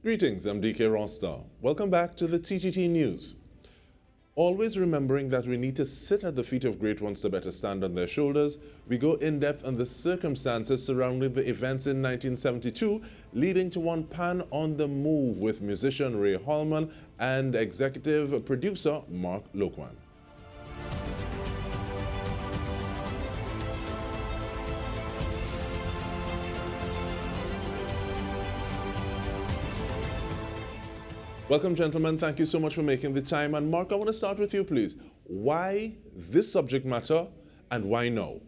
Greetings, I'm Dike Rostant. Welcome back to the TTT News. Always remembering that we need to sit at the feet of great ones to better stand on their shoulders, we go in depth on the circumstances surrounding the events in 1972, leading to one Pan on the Move with musician Ray Holman and executive producer Mark Loquan. Welcome, gentlemen. Thank you so much for making the time. And Mark, I want to start with you, please. Why this subject matter and why now?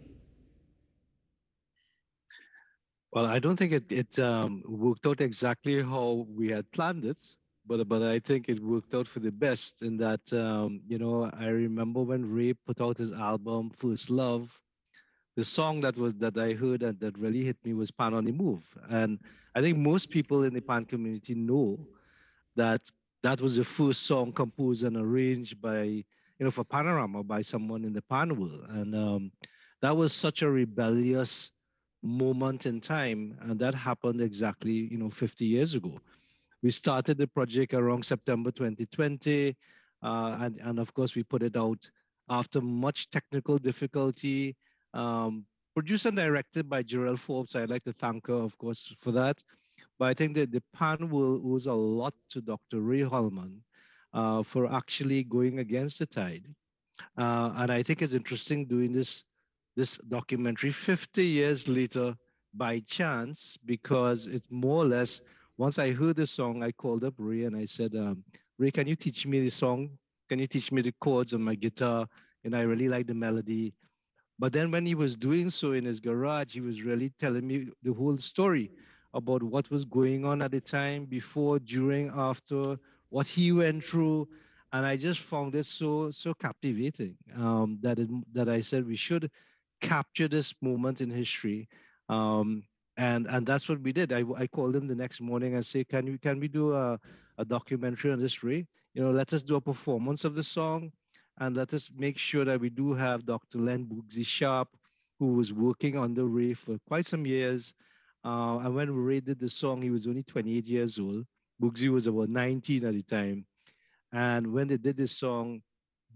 Well, I don't think it worked out exactly how we had planned it, but I think it worked out for the best in that I remember when Ray put out his album First Love, the song that I heard and that really hit me was Pan on the Move, and I think most people in the Pan community know that that was the first song composed and arranged by for Panorama by someone in the Pan world, and that was such a rebellious moment in time, and that happened exactly 50 years ago. We started the project around September 2020, and of course we put it out after much technical difficulty. Produced and directed by Jarrell Forbes. I'd like to thank her, of course, for that. But I think that the Pan will owes a lot to Dr. Ray Holman for actually going against the tide. And I think it's interesting doing this documentary 50 years later by chance because it's more or less once I heard the song, I called up Ray and I said, Ray, can you teach me the song? Can you teach me the chords on my guitar? And I really like the melody. But then when he was doing so in his garage, he was really telling me the whole story about what was going on at the time, before, during, after, what he went through. And I just found it so captivating that I said we should capture this moment in history. And that's what we did. I called him the next morning and say, can we do a documentary on this, Ray? Let us do a performance of the song and let us make sure that we do have Dr. Len Boogsy Sharp, who was working on the Ray for quite some years. And when Ray did the song, he was only 28 years old. Boogsy was about 19 at the time. And when they did this song,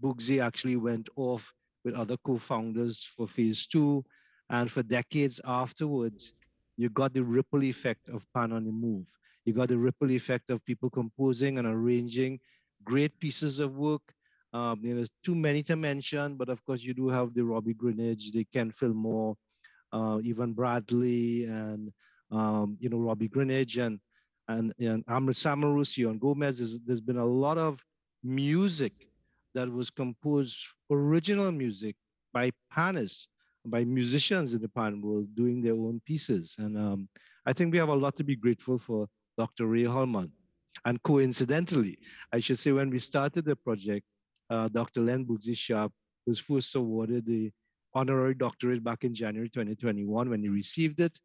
Boogsy actually went off with other co-founders for phase two. And for decades afterwards, you got the ripple effect of Pan on the Move. You got the ripple effect of people composing and arranging great pieces of work. There's too many to mention, but of course you do have the Robbie Greenidge, the Ken Fillmore, Ivan Bradley, and Robbie Greenidge, and Amrit Samaru, Sion Gomez. There's been a lot of music that was composed, original music by panists, by musicians in the pan world doing their own pieces. And I think we have a lot to be grateful for Dr. Ray Holman. And coincidentally, I should say, when we started the project, Dr. Len Boogsy Sharp was first awarded the honorary doctorate back in January 2021 when he received it.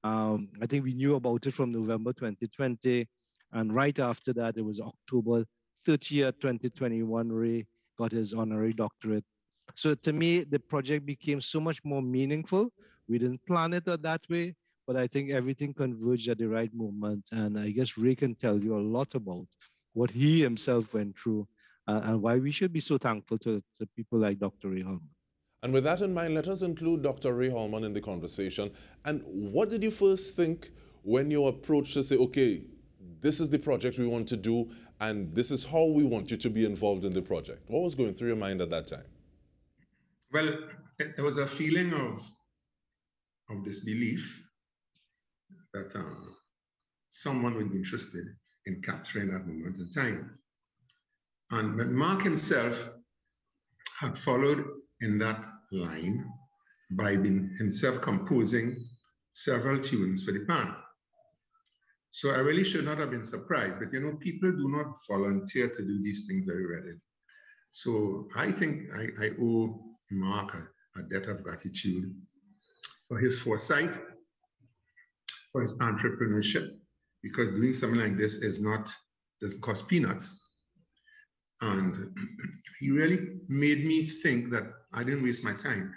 I think we knew about it from November 2020. And right after that, it was October 30th, 2021, Ray got his honorary doctorate. So to me, the project became so much more meaningful. We didn't plan it that way, but I think everything converged at the right moment. And I guess Ray can tell you a lot about what he himself went through and why we should be so thankful to people like Dr. Ray Holman. And with that in mind, let us include Dr. Ray Holman in the conversation. And what did you first think when you approached to say, okay, this is the project we want to do, and this is how we want you to be involved in the project? What was going through your mind at that time? Well, there was a feeling of disbelief that someone would be interested in capturing that moment in time. And but Mark himself had followed in that line by being himself composing several tunes for the pan. So I really should not have been surprised, but people do not volunteer to do these things very readily. So I think I owe Mark a debt of gratitude for his foresight, for his entrepreneurship, because doing something like this doesn't cost peanuts. And he really made me think that I didn't waste my time,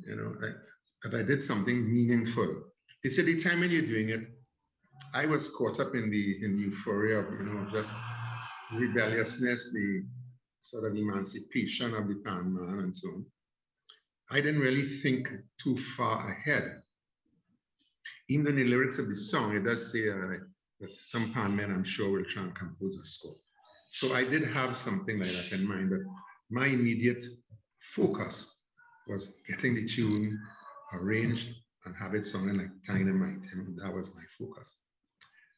that I did something meaningful. He said, the time when you're doing it, I was caught up in the euphoria of, just rebelliousness, the sort of emancipation of the pan man and so on. I didn't really think too far ahead. Even in the lyrics of the song, it does say that some pan men, I'm sure, will try and compose a score. So I did have something like that in mind, but my immediate focus was getting the tune arranged and have it sounding like dynamite. That was my focus.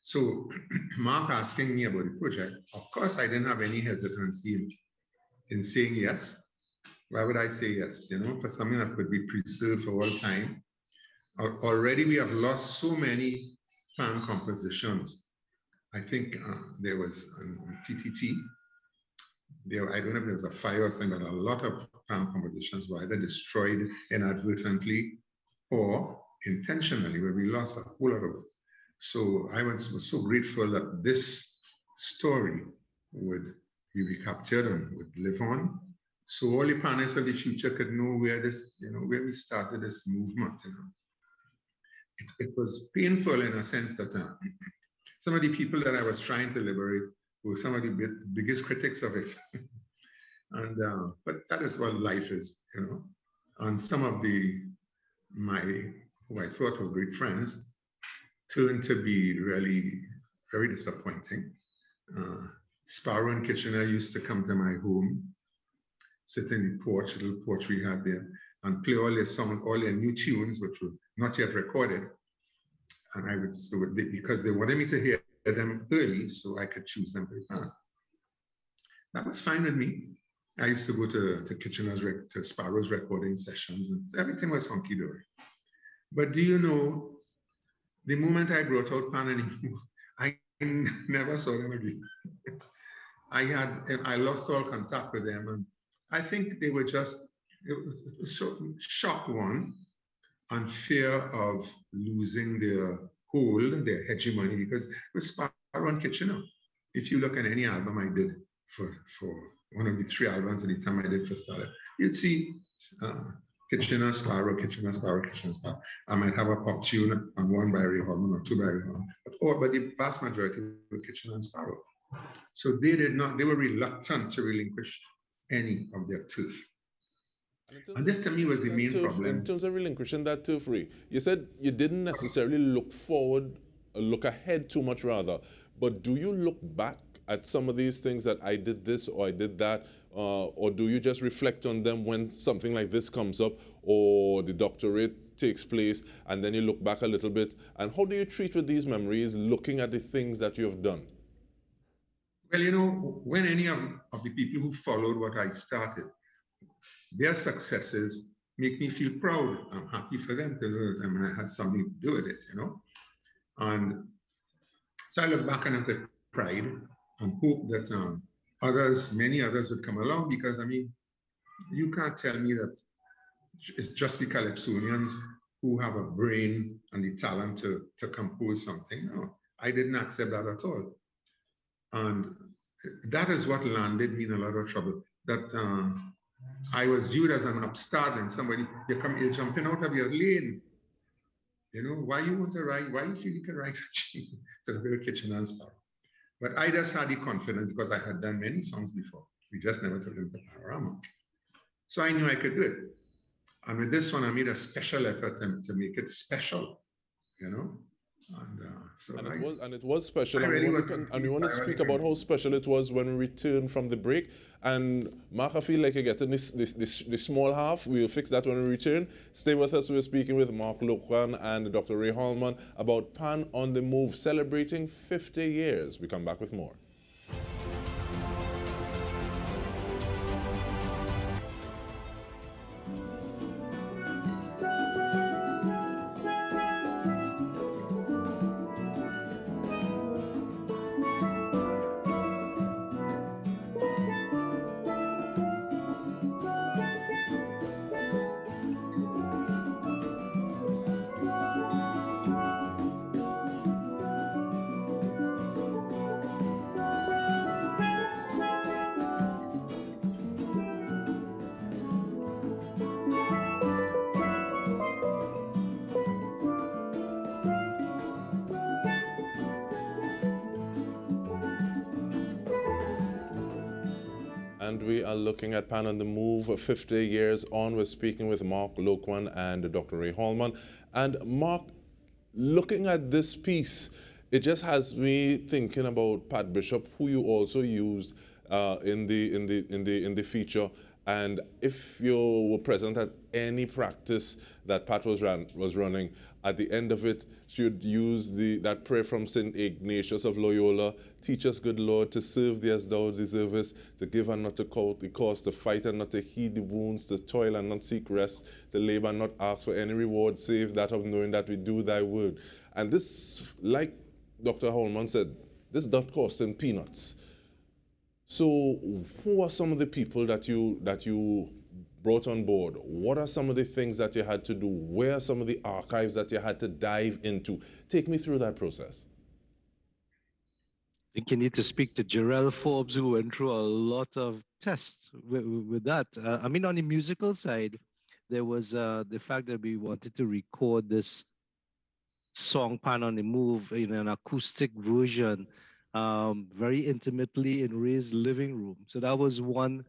So Mark asking me about the project, of course I didn't have any hesitancy in saying yes. Why would I say yes? For something that could be preserved for all time. Already we have lost so many pan compositions. I think there was TTT. I don't know if there was a fire or something, but a lot of pan compositions were either destroyed inadvertently or intentionally, where we lost a whole lot of it. So I was so grateful that this story would be recaptured and would live on. So all the panelists of the future could know where where we started this movement. It was painful in a sense that some of the people that I was trying to liberate were some of the biggest critics of it. And but that is what life is. And some of who I thought were great friends turned to be really very disappointing. Sparrow and Kitchener used to come to my home, sit in the porch, little porch we had there, and play all their new tunes, which were not yet recorded. And I would, because they wanted me to hear them early, so I could choose them very fast. That was fine with me. I used to go to Kitchener's, to Sparrow's recording sessions, and everything was hunky-dory. But do you know, the moment I brought out Pan anymore, I never saw them again. I lost all contact with them, and I think they were just, it was so shock one, and fear of losing their hold, their hegemony, because with Sparrow and Kitchener, if you look at any album I did for one of the three albums at the time I did for Starlet, you'd see Kitchener, Sparrow, Kitchener, Sparrow, Kitchener, Sparrow. I might have a pop tune on one by Ray Holman or two by Ray Holman, but the vast majority were Kitchener and Sparrow. So they were reluctant to relinquish any of their turf. And this to me was the main problem. In terms of relinquishing that turf, Ray, you said you didn't necessarily look forward, look ahead too much rather, but do you look back at some of these things that I did this or I did that, or do you just reflect on them when something like this comes up or the doctorate takes place and then you look back a little bit, and how do you treat with these memories looking at the things that you have done? Well, when any of the people who followed what I started, their successes make me feel proud. I'm happy for them to know that I had something to do with it, And so I look back and I with pride and hope that many others would come along, because, you can't tell me that it's just the Calypsonians who have a brain and the talent to compose something. No, I didn't accept that at all. And that is what landed me in a lot of trouble. That I was viewed as an upstart, and somebody, you're jumping out of your lane. Why you want to write? Why you feel you can write to the very Kitchen and Sparrow? But I just had the confidence because I had done many songs before. We just never took them to Panorama. So I knew I could do it. And with this one, I made a special effort to make it special, And it was special. And we want to speak about how special it was when we returned from the break. And Mark, I feel like you're getting this small half. We'll fix that when we return. Stay with us. We're speaking with Mark Loquan and Dr. Ray Holman about Pan on the Move, celebrating 50 years. We come back with more. and we are looking at Pan on the Move 50 years on. We're speaking with Mark Loquan and Dr. Ray Holman. And Mark, looking at this piece, it just has me thinking about Pat Bishop, who you also used in the feature. And if you were present at any practice that Pat was running, at the end of it, she would use that prayer from St. Ignatius of Loyola: teach us, good Lord, to serve thee as thou deservest, to give and not to court the cost, to fight and not to heed the wounds, to toil and not seek rest, to labor and not ask for any reward save that of knowing that we do thy word. And this, like Dr. Holman said, this does cost him peanuts. So who are some of the people that you brought on board? What are some of the things that you had to do? Where are some of the archives that you had to dive into? Take me through that process. I think you need to speak to Jarrell Forbes, who went through a lot of tests with that. I mean, on the musical side, there was the fact that we wanted to record this song Pan on the Move in an acoustic version, very intimately in Ray's living room. So that was one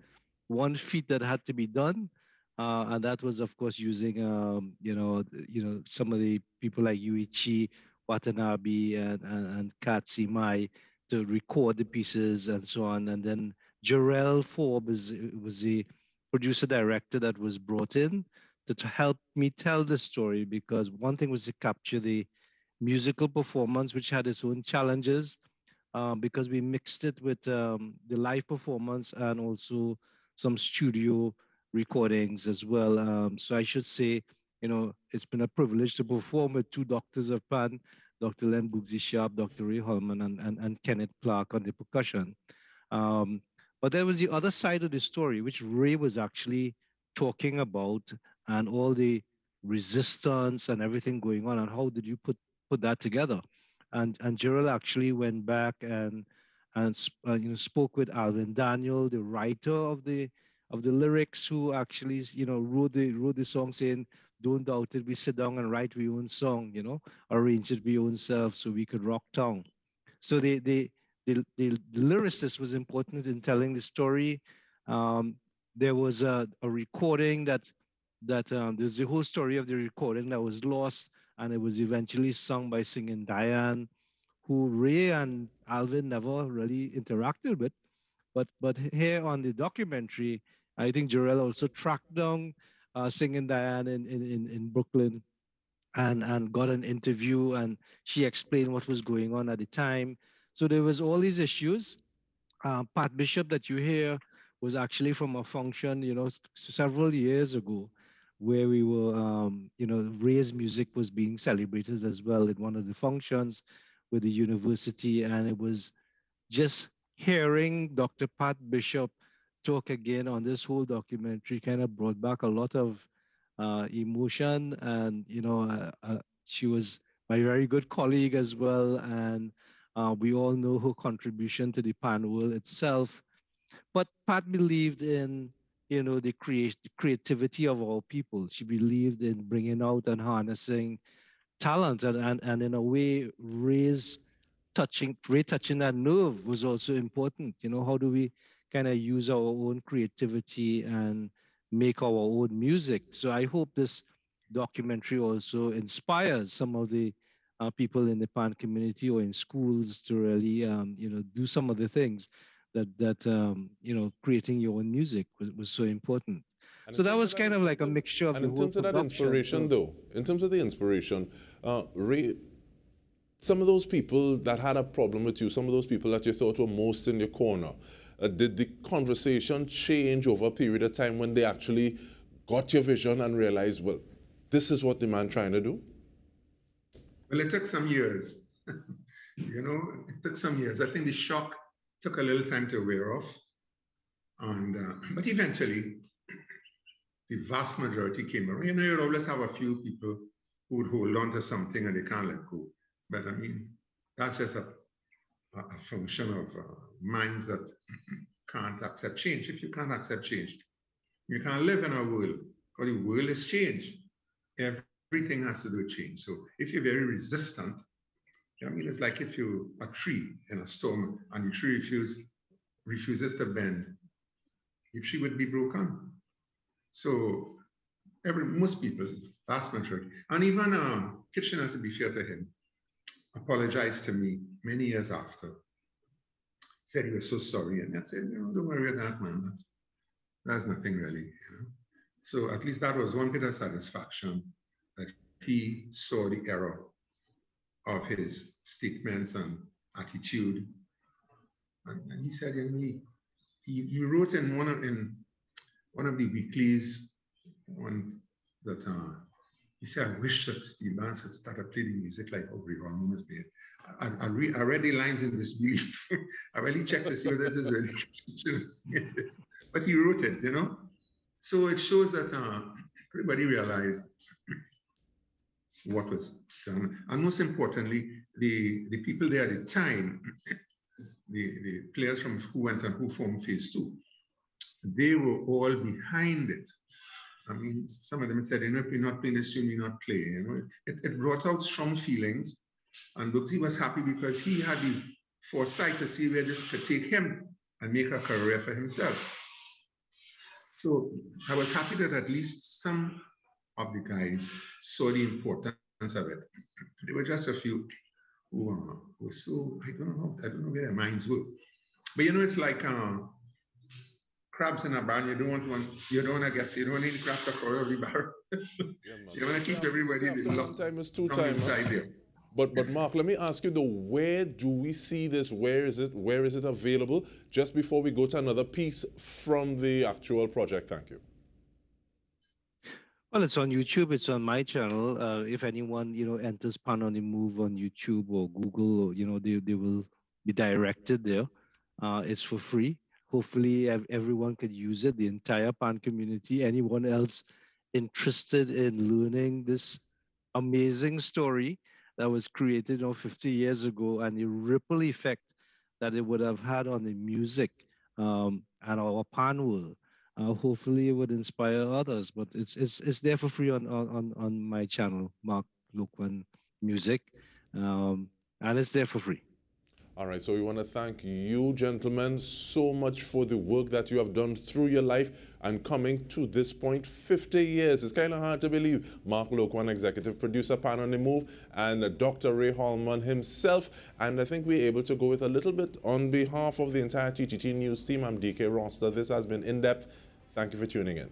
feat that had to be done, and that was, of course, using some of the people like Yuichi Watanabe and Katsi Mai to record the pieces and so on. And then Jarrell Forbes was the producer director that was brought in to help me tell the story, because one thing was to capture the musical performance, which had its own challenges, because we mixed it with the live performance and also some studio recordings as well. So I should say, it's been a privilege to perform with two doctors of Pan, Dr. Len Bugsy Sharp, Dr. Ray Holman, and Kenneth Clark on the percussion. Um, but there was the other side of the story, which Ray was actually talking about, and all the resistance and everything going on, and how did you put that together? And Gerald actually went back and spoke with Alvin Daniel, the writer of the lyrics, who actually wrote the song, saying, "Don't doubt it, we sit down and write our own song, arrange it our own self so we could rock town." So the lyricist was important in telling the story. Um, there was a recording that there's the whole story of the recording that was lost, and it was eventually sung by Singing Diane, who Ray and Alvin never really interacted with. But here on the documentary, I think Jarrell also tracked down Singing Diane in Brooklyn, and got an interview, and she explained what was going on at the time. So there was all these issues. Pat Bishop that you hear was actually from a function, several years ago, where we were, Ray's music was being celebrated as well in one of the functions with the university, and it was just hearing Dr. Pat Bishop talk again on this whole documentary kind of brought back a lot of emotion. And she was my very good colleague as well, and we all know her contribution to the pan world itself. But Pat believed in the creativity of all people. She believed in bringing out and harnessing talent, and in a way touching that nerve was also important. How do we kind of use our own creativity and make our own music? So I hope this documentary also inspires some of the people in the pan community or in schools to really, do some of the things that creating your own music was so important. And So that was kind of like a mixture of and the in whole terms of that production. inspiration, So though, in terms of the inspiration, Ray, some of those people that had a problem with you, some of those people that you thought were most in your corner, did the conversation change over a period of time when they actually got your vision and realized, well, this is what the man trying to do? Well, it took some years. It took some years. I think the shock took a little time to wear off. And but eventually, the vast majority came around. You'll always have a few people who would hold on to something and they can't let go. But I mean, that's just a function of minds that can't accept change. If you can't accept change, you can't live in a world, because the world is change. Everything has to do with change. So if you're very resistant, I mean, it's like if you're a tree in a storm and the tree refuses to bend, if she would be broken. So most people, vast majority, and even Kitchener, to be fair to him, apologized to me many years after. Said he was so sorry, and I said, no, don't worry about that, man. That's nothing really, you know. So at least that was one bit of satisfaction that he saw the error of his statements and attitude. And he said, you know, he wrote in one of the weeklies that he said, I wish that Steve Vance had started playing music like Aubrey Hormone was playing. I read the lines in disbelief. I really checked to see whether this is really this. But he wrote it, you know. So it shows that everybody realized what was done. And most importantly, the people there at the time, the players from who went and who formed Phase 2, they were all behind it. I mean, some of them said, you know, if you're not playing this tune, you're not playing. You know, it brought out strong feelings. And Bugsy was happy because he had the foresight to see where this could take him and make a career for himself. So I was happy that at least some of the guys saw the importance of it. There were just a few who were so, I don't know where their minds were. But you know, it's like crabs in a barn. You don't want any crab to crawl out the barrel. You want to keep everybody one time is two from time inside there. But Mark, let me ask you though, where do we see this? Where is it available? Just before we go to another piece from the actual project. Thank you. Well, it's on YouTube. It's on my channel. If anyone, enters Pan on the Move on YouTube or Google, they will be directed there. It's for free. Hopefully, everyone could use it. The entire Pan community. Anyone else interested in learning this amazing story that was created 50 years ago, and the ripple effect that it would have had on the music and our Pan world. Hopefully, it would inspire others. But it's there for free on my channel, Mark Loquan Music, and it's there for free. All right, so we want to thank you, gentlemen, so much for the work that you have done through your life and coming to this point, 50 years. It's kind of hard to believe. Mark Loquan, executive producer, Pan on the Move, and Dr. Ray Holman himself. And I think we're able to go with a little bit on behalf of the entire TTT News team. I'm Dike Rostant. This has been In Depth. Thank you for tuning in.